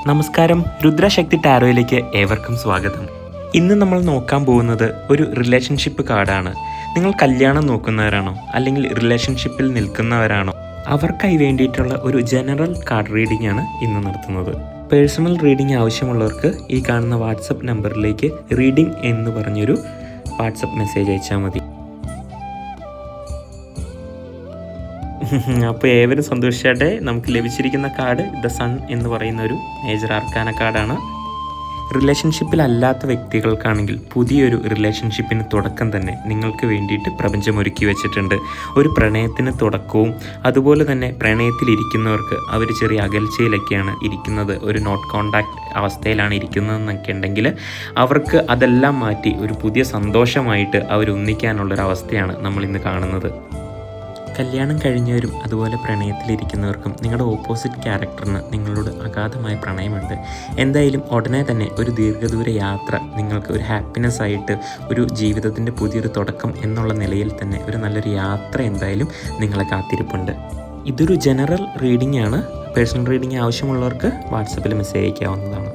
നമസ്കാരം, രുദ്രശക്തി ടാരോയിലേക്ക് ഏവർക്കും സ്വാഗതം. ഇന്ന് നമ്മൾ നോക്കാൻ പോകുന്നത് ഒരു റിലേഷൻഷിപ്പ് കാർഡാണ്. നിങ്ങൾ കല്യാണം നോക്കുന്നവരാണോ അല്ലെങ്കിൽ റിലേഷൻഷിപ്പിൽ നിൽക്കുന്നവരാണോ അവർക്കായി വേണ്ടിയിട്ടുള്ള ഒരു ജനറൽ കാർഡ് റീഡിംഗ് ആണ് ഇന്ന് നടത്തുന്നത്. പേഴ്സണൽ റീഡിംഗ് ആവശ്യമുള്ളവർക്ക് ഈ കാണുന്ന വാട്സപ്പ് നമ്പറിലേക്ക് റീഡിംഗ് എന്ന് പറഞ്ഞൊരു വാട്സപ്പ് മെസ്സേജ് അയച്ചാൽ മതി. അപ്പോൾ ഏവരും സന്തോഷിച്ചാട്ടെ. നമുക്ക് ലഭിച്ചിരിക്കുന്ന കാർഡ് ദ സൺ എന്ന് പറയുന്ന ഒരു മേജർ ആർക്കാന കാർഡാണ്. റിലേഷൻഷിപ്പിലല്ലാത്ത വ്യക്തികൾക്കാണെങ്കിൽ പുതിയൊരു റിലേഷൻഷിപ്പിന് തുടക്കം തന്നെ നിങ്ങൾക്ക് വേണ്ടിയിട്ട് പ്രപഞ്ചം ഒരുക്കി വെച്ചിട്ടുണ്ട്. ഒരു പ്രണയത്തിന് തുടക്കവും അതുപോലെ തന്നെ പ്രണയത്തിലിരിക്കുന്നവർക്ക് അവർ ചെറിയ അകൽച്ചയിലൊക്കെയാണ് ഇരിക്കുന്നത്, ഒരു നോട്ട് കോണ്ടാക്ട് അവസ്ഥയിലാണ് ഇരിക്കുന്നതെന്നൊക്കെ ഉണ്ടെങ്കിൽ അവർക്ക് അതെല്ലാം മാറ്റി ഒരു പുതിയ സന്തോഷമായിട്ട് അവർ ഒന്നിക്കാനുള്ളൊരവസ്ഥയാണ് നമ്മളിന്ന് കാണുന്നത്. കല്യാണം കഴിഞ്ഞവരും അതുപോലെ പ്രണയത്തിലിരിക്കുന്നവർക്കും നിങ്ങളുടെ ഓപ്പോസിറ്റ് ക്യാരക്ടറിന് നിങ്ങളോട് അഗാധമായ പ്രണയമുണ്ട്. എന്തായാലും ഉടനെ തന്നെ ഒരു ദീർഘദൂര യാത്ര നിങ്ങൾക്ക് ഒരു ഹാപ്പിനെസ് ആയിട്ട് ഒരു ജീവിതത്തിൻ്റെ പുതിയൊരു തുടക്കം എന്നുള്ള നിലയിൽ തന്നെ ഒരു നല്ലൊരു യാത്ര എന്തായാലും നിങ്ങളെ കാത്തിരിപ്പുണ്ട്. ഇതൊരു ജനറൽ റീഡിംഗ് ആണ്. പേഴ്സണൽ റീഡിംഗ് ആവശ്യമുള്ളവർക്ക് വാട്സപ്പിൽ മെസ്സേജ് അയക്കാവുന്നതാണ്.